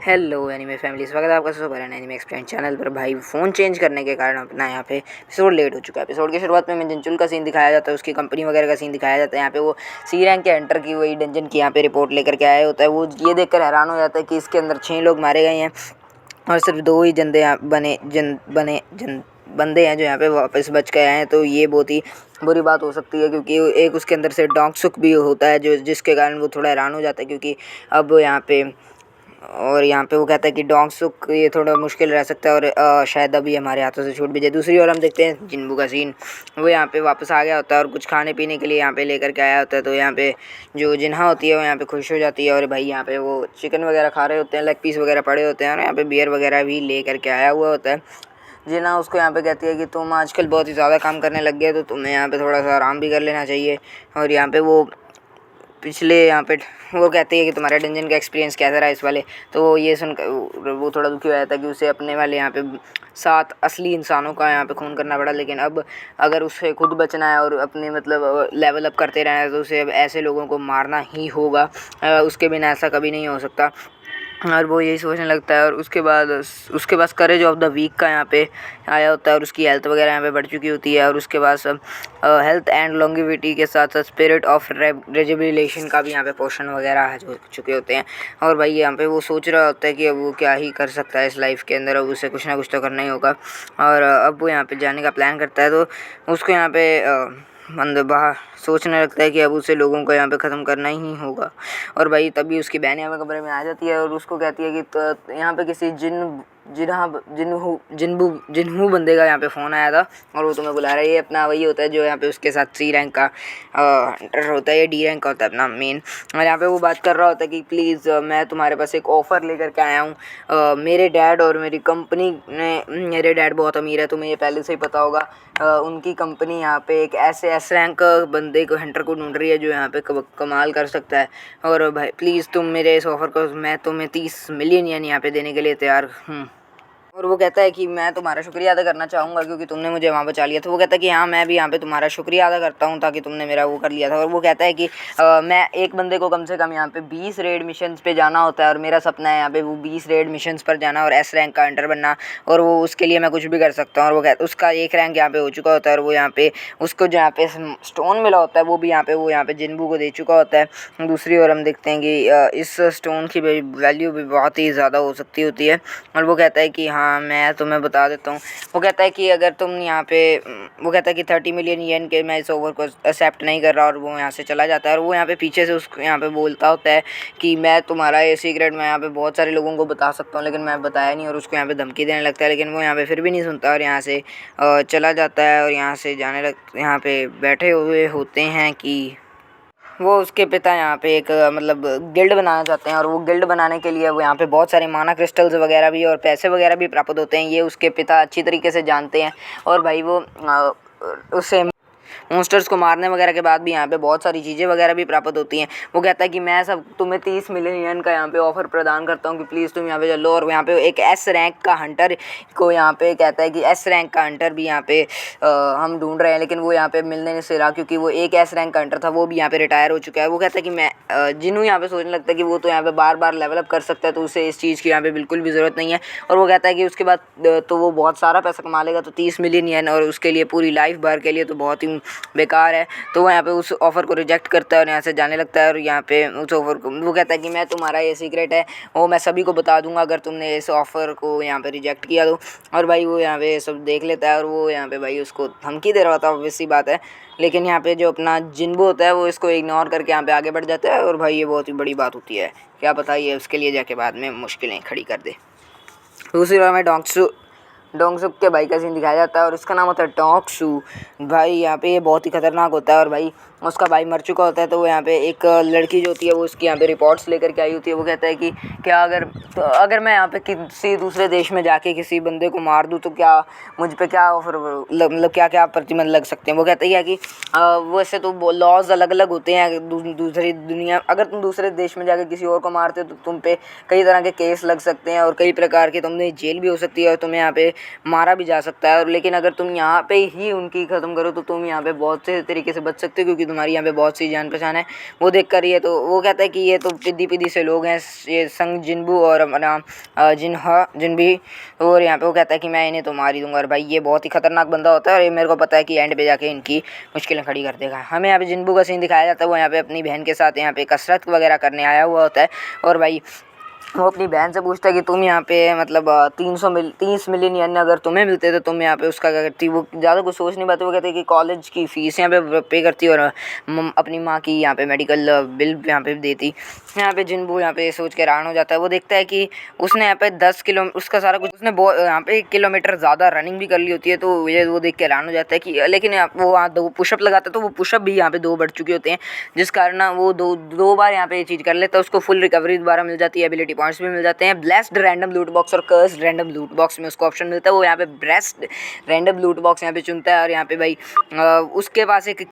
Hello anime family, स्वागत है आपका सुपर एनिमे एक्सप्लेन चैनल पर। भाई फ़ोन चेंज करने के कारण अपना यहाँ पे एपिसोड लेट हो चुका है। एपिसोड की शुरुआत में जिंचुल का सीन दिखाया जाता है, उसकी कंपनी वगैरह का सीन दिखाया जाता है। यहाँ पे वो सी रैंक के एंटर की हुई डंजन की यहाँ पे रिपोर्ट लेकर के आया होता है। वो ये देखकर हैरान हो जाता है कि इसके अंदर 6 लोग मारे गए हैं और सिर्फ 2 ही बंदे हैं जो यहाँ पे वापस बच के आए हैं। तो ये बहुत ही बुरी बात हो सकती है, क्योंकि एक उसके अंदर से डोंग सुक भी होता है जो जिसके कारण वो थोड़ा हैरान हो जाता है, क्योंकि अब यहाँ पे वो कहता है कि डोंग सुक ये थोड़ा मुश्किल रह सकता है और शायद अभी हमारे हाथों से छूट भी जाए। दूसरी ओर हम देखते हैं जिन्बू का सीन, वो यहाँ पे वापस आ गया होता है और कुछ खाने पीने के लिए यहाँ पे लेकर के आया होता है। तो यहाँ पे जो जिन्हा होती है वो यहाँ पे खुश हो जाती है और भाई यहाँ पे वो चिकन वगैरह खा रहे होते हैं, लेग पीस वगैरह पड़े होते हैं और यहाँ पे बियर वगैरह भी ले करके आया हुआ होता है। जिन्ना उसको यहाँ पे कहती है कि तुम आजकल बहुत ही ज़्यादा काम करने लग गए, तो तुम्हें यहाँ पे थोड़ा सा आराम भी कर लेना चाहिए। और यहाँ पे वो यहाँ पे वो कहती है कि तुम्हारा डंजन का एक्सपीरियंस कैसा रहा इस वाले। तो ये सुनकर वो थोड़ा दुखी हो जाता है कि उसे अपने वाले यहाँ पे 7 असली इंसानों का यहाँ पे खून करना पड़ा, लेकिन अब अगर उसे खुद बचना है और अपने मतलब लेवल अप करते रहना है तो उसे अब ऐसे लोगों को मारना ही होगा। उसके बिना ऐसा कभी नहीं हो सकता और वो यही सोचने लगता है। और उसके पास करेज ऑफ द वीक का यहाँ पे आया होता है और उसकी हेल्थ वगैरह यहाँ पे बढ़ चुकी होती है और उसके पास हेल्थ एंड लॉन्गिविटी के साथ साथ स्पिरिट ऑफ रेजिबिलेशन का भी यहाँ पे पोर्शन वगैरह हो चुके होते हैं। और भाई यहाँ पे वो सोच रहा होता है कि अब वो क्या ही कर सकता है इस लाइफ के अंदर, अब उसे कुछ ना कुछ तो करना ही होगा। और अब वो यहाँ पे जाने का प्लान करता है। तो उसको यहाँ पे अंदर बाहर सोचने लगता है कि अब उसे लोगों को यहाँ पे ख़त्म करना ही होगा। और भाई तभी उसकी बहन यहाँ पे कमरे में आ जाती है और उसको कहती है कि तो यहाँ पे किसी जिन्हू बंदे का यहाँ पे फ़ोन आया था और वो तुम्हें बुला रहा है। ये अपना वही होता है जो यहाँ पे उसके साथ सी रैंक का हंटर होता है, ये डी रैंक का होता है अपना मेन। और यहाँ पे वो बात कर रहा होता है कि प्लीज़ मैं तुम्हारे पास एक ऑफ़र लेकर के आया हूँ। मेरे डैड और मेरी कंपनी ने, मेरे डैड बहुत अमीर है, तुम्हें ये पहले से ही पता होगा। उनकी कंपनी यहाँ पे एक ऐसे एस रैंक बंदे को हंटर को ढूंढ रही है जो यहाँ पे कमाल कर सकता है। और भाई प्लीज़ तुम मेरे इस ऑफ़र को, मैं तुम्हें 30 मिलियन येन यहाँ पे देने के लिए तैयार हूँ। और वो कहता है कि मैं तुम्हारा शुक्रिया अदा करना चाहूँगा क्योंकि तुमने मुझे वहाँ बचा लिया। तो वो कहता है कि हाँ मैं भी यहाँ पे तुम्हारा शुक्रिया अदा करता हूँ ताकि तुमने मेरा वो कर लिया था। और वो कहता है कि मैं एक बंदे को कम से कम यहाँ पे 20 रेड मिशंस पे जाना होता है और मेरा सपना है यहाँ पे वो 20 रेड मिशंस पर जाना और एस रैंक का हंटर बनना, और वो उसके लिए मैं कुछ भी कर सकता हूँ। और वो कहता उसका एक रैंक यहाँ पे हो चुका होता है और वो यहाँ पे उसको जो यहाँ पे स्टोन मिला होता है वो भी यहाँ पे जिन्बू को दे चुका होता है। दूसरी ओर हम देखते हैं कि इस स्टोन की वैल्यू भी बहुत ही ज़्यादा हो सकती होती है। और वो कहता है कि हाँ मैं तुम्हें बता देता हूँ। वो कहता है कि अगर तुम यहाँ पे, वो कहता है कि 30 मिलियन येन के मैं इस ओवर को एक्सेप्ट नहीं कर रहा, और वो यहाँ से चला जाता है। और वो यहाँ पे पीछे से उसको यहाँ पे बोलता होता है कि मैं तुम्हारा ये सीक्रेट मैं यहाँ पे बहुत सारे लोगों को बता सकता हूँ लेकिन मैं बताया नहीं, और उसको यहाँ पे धमकी देने लगता है। लेकिन वो यहाँ पे फिर भी नहीं सुनता और यहाँ से चला जाता है और यहाँ से यहाँ पे बैठे हुए होते हैं कि वो उसके पिता यहाँ पे एक मतलब गिल्ड बनाना चाहते हैं। और वो गिल्ड बनाने के लिए वो यहाँ पे बहुत सारे माना क्रिस्टल्स वगैरह भी और पैसे वगैरह भी प्राप्त होते हैं, ये उसके पिता अच्छी तरीके से जानते हैं। और भाई वो उससे मॉन्स्टर्स को मारने वगैरह के बाद भी यहाँ पे बहुत सारी चीज़ें वगैरह भी प्राप्त होती हैं। वो कहता है कि मैं सब तुम्हें 30 मिलियन येन का यहाँ पे ऑफ़र प्रदान करता हूँ कि प्लीज़ तुम यहाँ पे चलो। और यहाँ पे एक एस रैंक का हंटर को यहाँ पे कहता है कि एस रैंक का हंटर भी यहाँ पे हम ढूंढ रहे हैं, लेकिन वो यहाँ पे मिलने नहीं से रहा क्योंकि वो एक एस रैंक का हंटर था, वो भी यहाँ पे रिटायर हो चुका है। वो कहता है कि मैं जिन्हों यहाँ पे सोचने लगता है कि वो तो यहाँ पे बार बार लेवल अप कर सकता है, तो उसे इस चीज़ की यहाँ पे बिल्कुल भी ज़रूरत नहीं है। और वो कहता है कि उसके बाद तो वो बहुत सारा पैसा कमा लेगा, तो 30 मिलियन येन और उसके लिए पूरी लाइफ भर के लिए तो बहुत ही बेकार है। तो वो यहाँ पे उस ऑफ़र को रिजेक्ट करता है और यहाँ से जाने लगता है। और यहाँ पे उस ऑफ़र को वो कहता है कि मैं तुम्हारा ये सीक्रेट है वो मैं सभी को बता दूंगा अगर तुमने इस ऑफ़र को यहाँ पे रिजेक्ट किया तो। और भाई वो यहाँ पे सब देख लेता है और वो यहाँ पे भाई उसको धमकी दे रहा था, ऑब्वियस सी बात है। लेकिन यहाँ पे जो अपना जिन्बू होता है वो इसको इग्नोर करके यहाँ पे आगे बढ़ जाता है। और भाई ये बहुत ही बड़ी बात होती है, क्या पता ये उसके लिए जाके बाद में मुश्किलें खड़ी कर दे। दूसरी बार में डोंगसुक के भाई का सीन दिखाया जाता है और उसका नाम होता है टॉक्सू। भाई यहाँ पे ये बहुत ही ख़तरनाक होता है और भाई उसका भाई मर चुका होता है। तो वो यहाँ पे एक लड़की जो होती है वो उसकी यहाँ पे रिपोर्ट्स लेकर के आई होती है। वो कहता है कि क्या अगर मैं यहाँ पे किसी दूसरे देश में जाके किसी बंदे को मार दूँ तो क्या मुझ पे क्या ऑफर मतलब क्या क्या प्रतिबंध लग सकते हैं। वो कहता है कि वैसे तो लॉज अलग अलग होते हैं दूसरी दुनिया, अगर तुम दूसरे देश में जाके किसी और को मारते हो तो तुम पे कई तरह के केस लग सकते हैं और कई प्रकार के तुमने जेल भी हो सकती है और तुम्हें यहाँ पे मारा भी जा सकता है। और लेकिन अगर तुम यहाँ पे ही उनकी ख़त्म करो तो तुम यहाँ पे बहुत से तरीके से बच सकते हो, क्योंकि तुम्हारी यहाँ पे बहुत सी जान पहचान है। वो देख कर ये तो वो कहता है कि ये तो पिद्दी से लोग हैं, ये संग जिनबू और अपना जिनबी। और यहाँ पे वो कहता है कि मैं इन्हें तो मार ही दूंगा। और भाई ये बहुत ही खतरनाक बंदा होता है और ये मेरे को पता है कि एंड पे जाके इनकी मुश्किलें खड़ी कर देगा। हमें यहाँ पे जिनबू का सीन दिखाया जाता है, वो यहाँ पे अपनी बहन के साथ यहाँ पे कसरत वगैरह करने आया हुआ होता है। और भाई वो अपनी बहन से पूछता है कि तुम यहाँ पे मतलब 30 मिलियन यानी अगर तुम्हें मिलते तो तुम यहाँ पे उसका क्या करती। वो ज़्यादा कुछ सोच नहीं पाती, वो कहते हैं कि कॉलेज की फ़ीस यहाँ पे करती और अपनी माँ की यहाँ पे मेडिकल बिल यहाँ पे देती। यहाँ पे जिनबू यहाँ पे सोच के हैरान हो जाता है। वो देखता है कि उसने यहाँ पे 10 किलो उसका सारा कुछ उसने यहाँ पे 1 किलोमीटर ज़्यादा रनिंग भी कर ली होती है। तो ये वो देख के हैरान हो जाता है कि लेकिन वो वहाँ 2 पुशअप लगाता है तो वो पुशअप भी यहाँ पे 2 बढ़ चुके होते हैं, जिस कारण ना वो दो बार यहाँ पे ये चीज़ कर लेता है। उसको फुल रिकवरी दोबारा मिल जाती है, एबिलिटी पॉइंट्स भी मिल जाते हैं। ब्लेस्ड रैंडम लूट बॉक्स और कर्स्ड रैंडम लूट बॉक्स में उसको ऑप्शन मिलता है। वो यहाँ पे ब्लेस्ड रैंडम लूट बॉक्स यहाँ पे चुनता है। और यहाँ पे भाई उसके पास एक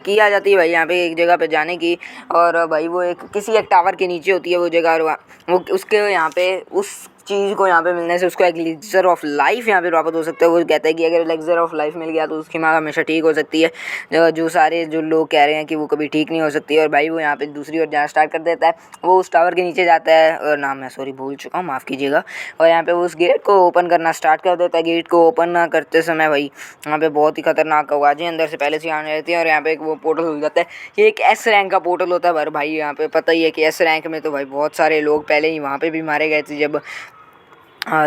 की आ जाती है भाई यहाँ पे एक जगह पे जाने की। और भाई वो किसी एक टावर के नीचे होती है वो जगह। और वो उसके यहाँ पे उस चीज़ को यहाँ पे मिलने से उसको एक एलिक्सर ऑफ लाइफ यहाँ पे प्राप्त हो सकता है। वो कहता है कि अगर एलिक्सर ऑफ लाइफ मिल गया तो उसकी माँ हमेशा ठीक हो सकती है, जो सारे जो लोग कह रहे हैं कि वो कभी ठीक नहीं हो सकती। और भाई वो यहाँ पे दूसरी ओर जाना स्टार्ट कर देता है। वो उस टावर के नीचे जाता है और नाम मैं सॉरी भूल चुका हूँ, माफ़ कीजिएगा। और यहाँ पे वो उस गेट को ओपन करना स्टार्ट कर देता है। गेट को ओपन करते समय भाई यहाँ पे बहुत ही खतरनाक आवाज़ें अंदर से पहले से आने रहती है। और यहाँ पे एक वो पोर्टल हो जाता है। ये एक एस रैंक का पोर्टल होता है। पर भाई यहाँ पे पता ही है कि एस रैंक में तो भाई बहुत सारे लोग पहले ही वहाँ पे भी मारे गए थे, जब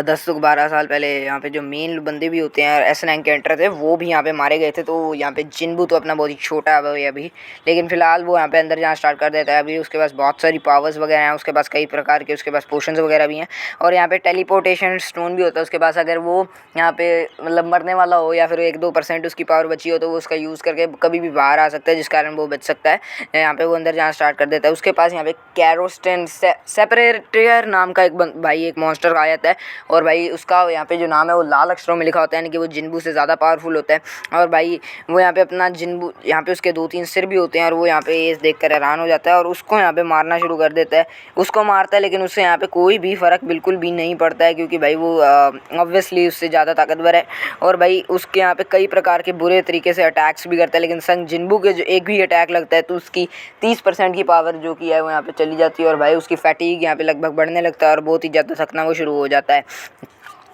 10 से 12 साल पहले यहाँ पे जो मेन बंदे भी होते हैं एस रैंक के एंटर थे वो भी यहाँ पे मारे गए थे। तो यहाँ पे जिनबू तो अपना बहुत ही छोटा है अभी, लेकिन फ़िलहाल वो यहाँ पे अंदर जाना स्टार्ट कर देता है। अभी उसके पास बहुत सारी पावर्स वगैरह हैं, उसके पास कई प्रकार के उसके पास पोशंस वगैरह भी हैं। और यहाँ पे टेलीपोर्टेशन स्टोन भी होता है उसके पास। अगर वो यहाँ पे मतलब मरने वाला हो या फिर 1-2% उसकी पावर बची हो तो वो उसका यूज़ करके कभी भी बाहर आ सकता है, जिस कारण वो बच सकता है। यहाँ पे वो अंदर जाना स्टार्ट कर देता है। उसके पास यहाँ पे कैरोस्टेन सेपरेटर नाम का एक मॉन्स्टर आ जाता है। और भाई उसका यहाँ पे जो नाम है वो लाल अक्षरों में लिखा होता है, यानी कि वो जिनबू से ज़्यादा पावरफुल होता है। और भाई वो यहाँ पे अपना जिनबू यहाँ पे उसके 2-3 सिर भी होते हैं। और वो यहाँ पे ये देख कर हैरान हो जाता है और उसको यहाँ पे मारना शुरू कर देता है। उसको मारता है लेकिन उससे यहाँ पे कोई भी फ़र्क बिल्कुल भी नहीं पड़ता है, क्योंकि भाई वो ऑब्वियसली उससे ज़्यादा ताकतवर है। और भाई उसके यहाँ पे कई प्रकार के बुरे तरीके से अटैक्स भी करता है, लेकिन संग जिनबू के जो एक भी अटैक लगता है तो उसकी 30% की पावर जो कि है वो यहाँ पे चली जाती है। और भाई उसकी फैटीग यहाँ पे लगभग बढ़ने लगता है और बहुत ही ज़्यादा थकना वो शुरू हो जाता है,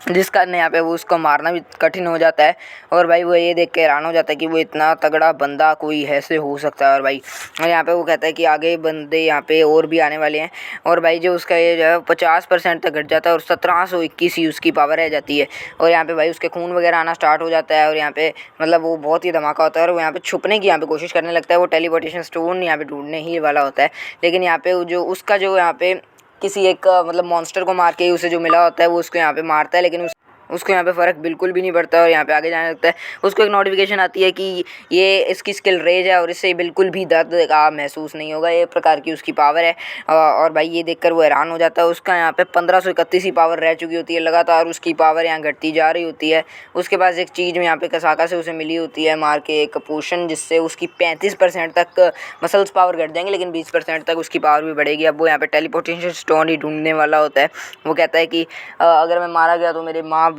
जिस कारण यहाँ पे वो उसको मारना भी कठिन हो जाता है। और भाई वो ये देख के हैरान हो जाता है कि वो इतना तगड़ा बंदा कोई ऐसे हो सकता है। और भाई यहाँ पे वो कहता है कि आगे बंदे यहाँ पे और भी आने वाले हैं। और भाई जो उसका ये जो है 50% तक घट जाता है और 1721 ही उसकी पावर रह जाती है। और यहाँ पे भाई उसके खून वगैरह आना स्टार्ट हो जाता है। और यहाँ पे मतलब वो बहुत ही धमाका होता है। और वो यहाँ पे छुपने की यहाँ पे कोशिश करने लगता है। वो टेलीपोर्टेशन स्टोन यहाँ पे ढूंढने ही वाला होता है, लेकिन यहाँ पे जो उसका जो यहाँ पे किसी एक मतलब मॉन्स्टर को मार के उसे जो मिला होता है वो उसको यहाँ पे मारता है, लेकिन उसको यहाँ पे फ़र्क बिल्कुल भी नहीं पड़ता। और यहाँ पे आगे जाने लगता है। उसको एक नोटिफिकेशन आती है कि ये इसकी स्किल रेज है और इससे बिल्कुल भी दर्द का महसूस नहीं होगा, ये प्रकार की उसकी पावर है। और भाई ये देखकर वो हैरान हो जाता है। उसका यहाँ पे 1531 ही पावर रह चुकी होती है, लगातार उसकी पावर यहाँ घटती जा रही होती है। उसके पास एक चीज़ यहाँ पे कसाका से उसे मिली होती है मार के एक पोशन, जिससे उसकी 35% तक मसल्स पावर घट जाएंगे, लेकिन 20% तक उसकी पावर भी बढ़ेगी। अब वो यहाँ पे टेलीपोर्टेशन स्टोन ही ढूंढने वाला होता है। वो कहता है कि अगर मैं मारा गया तो मेरे माँ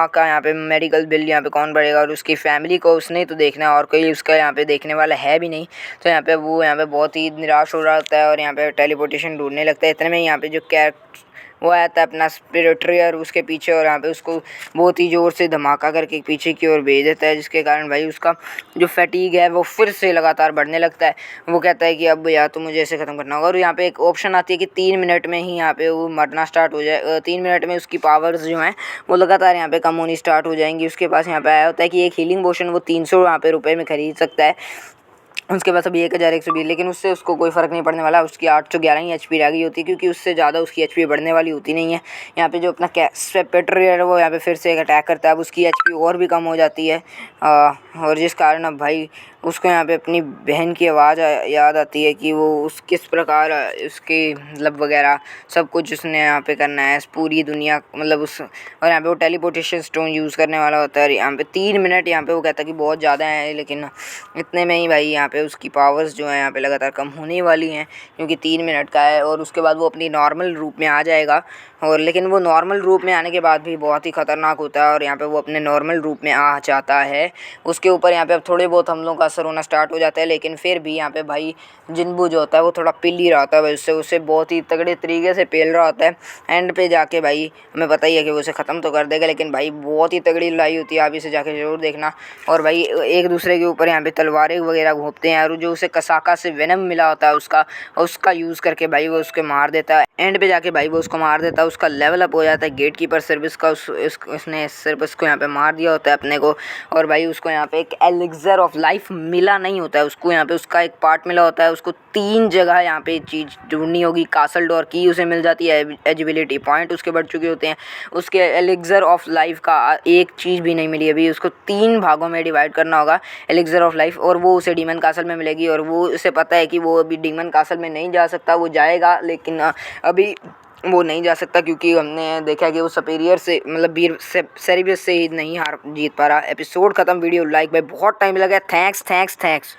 का यहाँ पे मेडिकल बिल यहाँ पे कौन भरेगा, और उसकी फैमिली को उसने तो देखना है और कोई उसका यहाँ पे देखने वाला है भी नहीं। तो यहाँ पे वो यहाँ पे बहुत ही निराश हो रहा होता है और यहाँ पे टेलीपोर्टेशन ढूंढने लगता है। इतने में यहाँ पे जो वो आता है अपना स्पिरिट्रियर उसके पीछे, और यहाँ पे उसको बहुत ही ज़ोर से धमाका करके पीछे की ओर भेज देता है, जिसके कारण भाई उसका जो फैटीग है वो फिर से लगातार बढ़ने लगता है। वो कहता है कि अब या तो मुझे ऐसे ख़त्म करना होगा। और यहाँ पे एक ऑप्शन आती है कि 3 मिनट में ही यहाँ पे वो मरना स्टार्ट हो जाए। 3 मिनट में उसकी पावर्स जो हैं वो लगातार यहाँ पे कम होनी स्टार्ट हो जाएंगी। उसके पास यहाँ पे आया होता है कि एक हीलिंग पोशन वो 300 यहाँ पे रुपये में ख़रीद सकता है। उसके पास अभी 1120, लेकिन उससे उसको कोई फ़र्क नहीं पड़ने वाला। उसकी 811 ही एचपी रह गई होती है, क्योंकि उससे ज़्यादा उसकी एचपी बढ़ने वाली होती नहीं है। यहाँ पे जो अपना स्पेक्ट्रेटर है वो यहाँ पे फिर से एक अटैक करता है। अब उसकी एचपी और भी कम हो जाती है और जिस कारण अब भाई उसको यहाँ पे अपनी बहन की आवाज़ याद आती है कि वो उस किस प्रकार उसकी मतलब वगैरह सब कुछ उसने यहाँ पे करना है पूरी दुनिया मतलब उस। और यहाँ पे वो टेलीपोर्टेशन स्टोन यूज़ करने वाला होता है। यहाँ पे 3 मिनट यहाँ पे वो कहता है कि बहुत ज़्यादा है, लेकिन इतने में ही भाई यहाँ पे उसकी पावर्स जो है यहाँ पे लगातार कम होने वाली हैं, क्योंकि 3 मिनट का है। और उसके बाद वो अपनी नॉर्मल रूप में आ जाएगा। और लेकिन वो नॉर्मल रूप में आने के बाद भी बहुत ही ख़तरनाक होता है, और यहाँ पे वो अपने नॉर्मल रूप में आ जाता है। उसके ऊपर यहाँ पे अब थोड़े बहुत हमलों का असर होना स्टार्ट हो जाता है, लेकिन फिर भी यहाँ पे भाई जिन्बू जो होता है वो थोड़ा पिल ही रहा होता है भाई, उससे उसे बहुत ही तगड़े तरीके से पेल रहा होता है। एंड पे जाके भाई हमें पता ही है कि वो उसे ख़त्म तो कर देगा, लेकिन भाई बहुत ही तगड़ी लड़ाई होती है। आप इसे जाके ज़रूर देखना। और भाई एक दूसरे के ऊपर यहाँ पे तलवारें वगैरह घोंपते हैं, और जो उसे कसाका से वेनम मिला होता है उसका यूज़ करके भाई वो उसके मार देता है। एंड पे जाके भाई वो उसको मार देता है, उसका लेवल अप हो जाता है। गेट कीपर सर्विस का उसने सिर्फ उसको यहाँ पे मार दिया होता है अपने को। और भाई उसको यहाँ पे एक एलिक्सर ऑफ लाइफ मिला नहीं होता है, उसको यहाँ पे उसका एक पार्ट मिला होता है। उसको 3 जगह यहाँ पे चीज़ ढूंढनी होगी। कासल डोर की उसे मिल जाती है, एजिबिलिटी पॉइंट उसके बढ़ चुके होते हैं। उसके एलिक्सर ऑफ लाइफ का एक चीज़ भी नहीं मिली अभी, उसको 3 भागों में डिवाइड करना होगा एलिक्सर ऑफ लाइफ, और वो उसे डीमन कासल में मिलेगी। और वो उसे पता है कि वो अभी डीमन कासल में नहीं जा सकता, वो जाएगा लेकिन अभी वो नहीं जा सकता, क्योंकि हमने देखा कि वो सुपीरियर से मतलब वीर से सेरिबियस से ही नहीं हार जीत पा रहा। एपिसोड खत्म। वीडियो लाइक भाई बहुत टाइम लगा। थैंक्स।